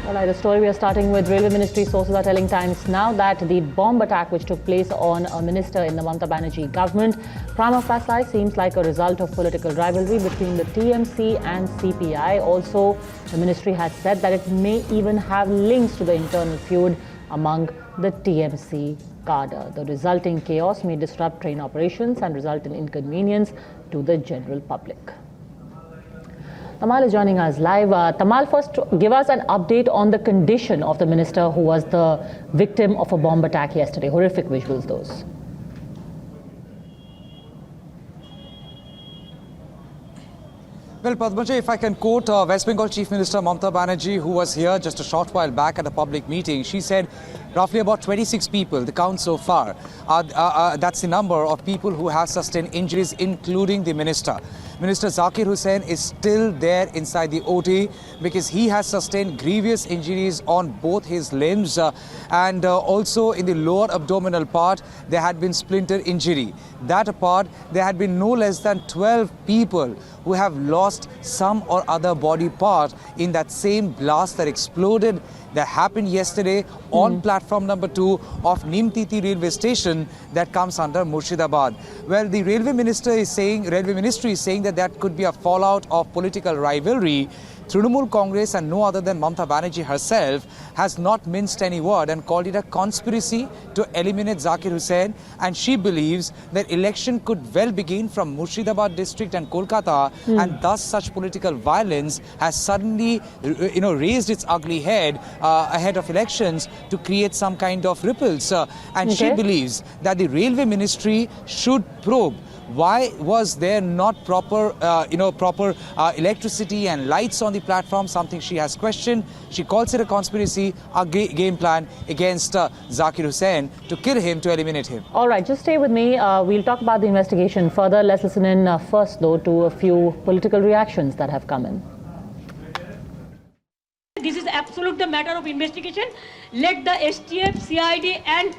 All right, the story we are starting with. Railway Ministry sources are telling Times Now that the bomb attack which took place on a minister in the Mamata Banerjee government prima facie seems like a result of political rivalry between the TMC and CPI. Also, the ministry has said that it may even have links to the internal feud among the TMC cadre. The resulting chaos may disrupt train operations and result in inconvenience to the general public. Tamal is joining us live. Tamal, first give us an update on the condition of the minister who was the victim of a bomb attack yesterday. Horrific visuals, those. Well, Padmaja, if I can quote West Bengal Chief Minister Mamata Banerjee, who was here just a short while back at a public meeting, she said roughly about 26 people, the count so far, that's the number of people who have sustained injuries, including the minister. Minister Zakir Hussain is still there inside the OT because he has sustained grievous injuries on both his limbs and also in the lower abdominal part, there had been splinter injury. That apart, there had been no less than 12 people who have lost some or other body part in that same blast that exploded that happened yesterday on platform number 2 of Nimtiti railway station that comes under Murshidabad. Well, the railway ministry is saying that could be a fallout of political rivalry. Trinamool Congress and no other than Mamata Banerjee herself has not minced any word and called it a conspiracy to eliminate Zakir Hussain, and she believes that election could well begin from Murshidabad district and Kolkata and thus such political violence has suddenly raised its ugly head ahead of elections to create some kind of ripples and she believes that the railway ministry should probe why was there not proper electricity and lights on the platform, something she has questioned. She calls it a conspiracy, a game plan against Zakir Hussain to kill him, to eliminate him. All right, just stay with me. We'll talk about the investigation further. Let's listen in first, though, to a few political reactions that have come in. This is absolute the matter of investigation. Let the STF, CID and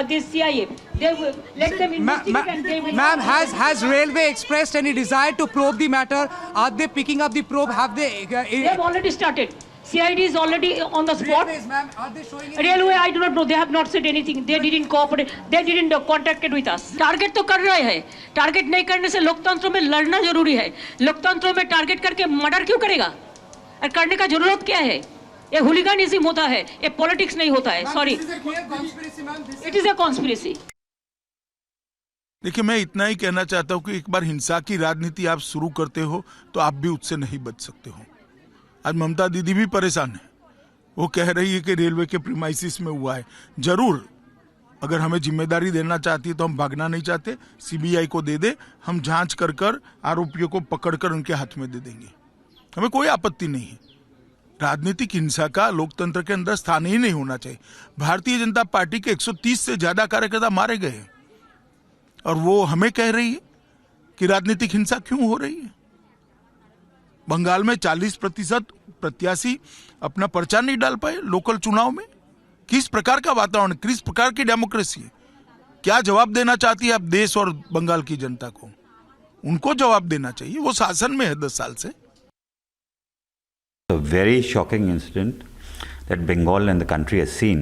the CIA. They will let them investigate and they will... Ma'am, has Railway expressed any desire to probe the matter? Are they picking up the probe? Have they... They have already started. CID is already on the spot. Railways, ma'am, are they showing... Railway, I do not know. They have not said anything. They didn't cooperate. They didn't contacted with us. Target तो कर रहे हैं. Target नहीं करने से लोकतंत्र में लड़ना जरूरी है. लोकतंत्र में target करके मर्डर क्यों करेगा? और करने का जरूरत क्या है? ये हुलिगानिज्म होता है, ये पॉलिटिक्स नहीं होता है. Sorry, it is a conspiracy. देखिए, मैं इतना ही कहना चाहता हूं कि एक बार हिंसा की राजनीति आप शुरू करते हो तो आप भी उससे नहीं बच सकते हो. आज ममता दीदी भी परेशान है. वो कह रही है कि रेलवे के प्रीमाइसिस में हुआ है. जरूर, अगर हमें जिम्मेदारी देना चाहती है तो हम भागना नहीं चाहते. सीबीआई को दे दे, हम जांच कर आरोपियों को पकड़कर उनके हाथ में दे देंगे. हमें कोई आपत्ति नहीं है. राजनीतिक हिंसा का लोकतंत्र के अंदर स्थान ही नहीं होना चाहिए. भारतीय जनता पार्टी के 130 से ज्यादा कार्यकर्ता मारे गए और वो हमें कह रही है कि राजनीतिक हिंसा क्यों हो रही है. बंगाल में 40% प्रत्याशी अपना पर्चा नहीं डाल पाए लोकल चुनाव में. किस प्रकार का वातावरण, किस प्रकार की डेमोक्रेसी है? क्या जवाब देना चाहती है आप देश और बंगाल की जनता को? उनको जवाब देना चाहिए. वो शासन में है 10 साल से. A very shocking incident that Bengal and the country has seen,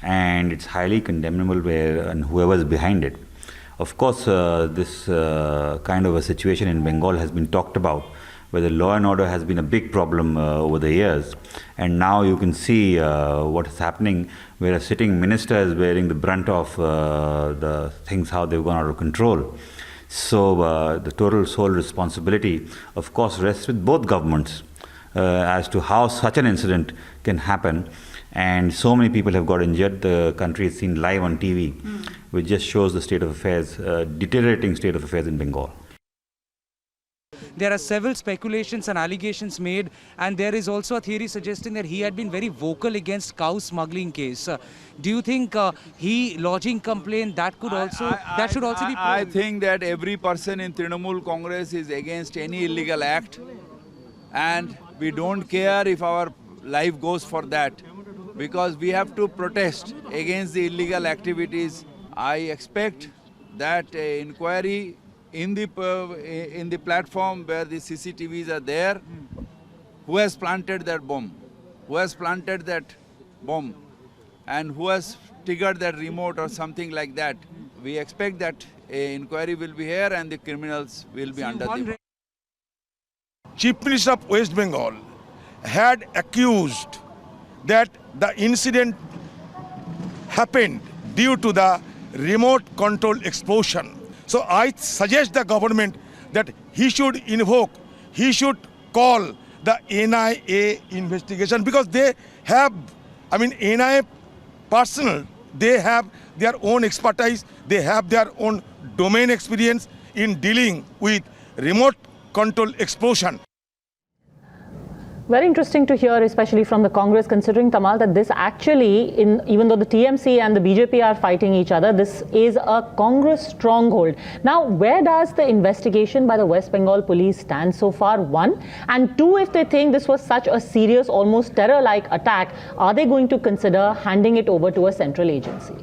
and it's highly condemnable and whoever is behind it. Of course, this kind of a situation in Bengal has been talked about, where the law and order has been a big problem over the years, and now you can see what is happening, where a sitting minister is bearing the brunt of the things, how they've gone out of control. So the total sole responsibility, of course, rests with both governments. As to how such an incident can happen, and so many people have got injured. The country is seen live on TV, which just shows the state of affairs, deteriorating state of affairs in Bengal. There are several speculations and allegations made, and there is also a theory suggesting that he had been very vocal against cow smuggling case. Do you think he lodging complaint that could also should also be? I think that every person in Trinamool Congress is against any illegal act, and we don't care if our life goes for that, because we have to protest against the illegal activities. I expect that inquiry in the platform where the CCTVs are there, who has planted that bomb. who has planted that bomb and who has triggered that remote or something like that. We expect that an inquiry will be here and the criminals will be under the... Chief Minister of West Bengal had accused that the incident happened due to the remote control explosion. So I suggest the government that he should call the NIA investigation, because they have, NIA personnel, they have their own expertise, they have their own domain experience in dealing with remote control explosion. Very interesting to hear, especially from the Congress, considering, Tamal, that this actually, even though the TMC and the BJP are fighting each other, this is a Congress stronghold. Now, where does the investigation by the West Bengal police stand so far? One. And two, if they think this was such a serious, almost terror-like attack, are they going to consider handing it over to a central agency?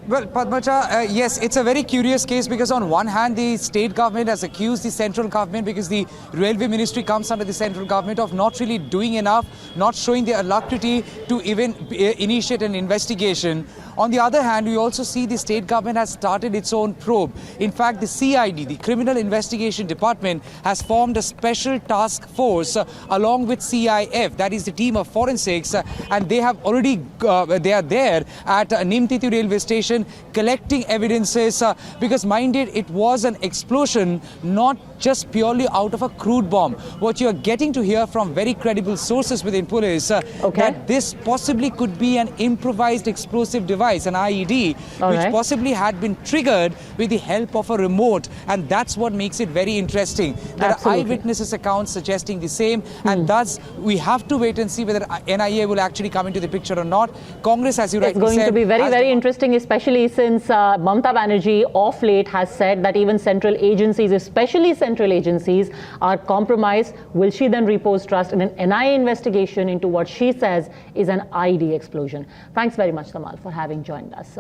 Well, Padmaja, yes, it's a very curious case because on one hand, the state government has accused the central government, because the railway ministry comes under the central government, of not really doing enough, not showing the alacrity to even initiate an investigation. On the other hand, we also see the state government has started its own probe. In fact, the CID, the Criminal Investigation Department, has formed a special task force along with CIF, that is the team of forensics, and they have already, they are there at Nimtiti railway station collecting evidences, because mind it was an explosion, not just purely out of a crude bomb. What you are getting to hear from very credible sources within police, that this possibly could be an improvised explosive device, an IED, which possibly had been triggered with the help of a remote. And that's what makes it very interesting. There are eyewitnesses accounts suggesting the same, and thus we have to wait and see whether NIA will actually come into the picture or not. Congress, as you rightly said... It's going to be very, very interesting, especially since Mamata Banerjee of late has said that even central agencies, especially central agencies, are compromised. Will she then repose trust in an NIA investigation into what she says is an IED explosion? Thanks very much, Tamal, for having joined us.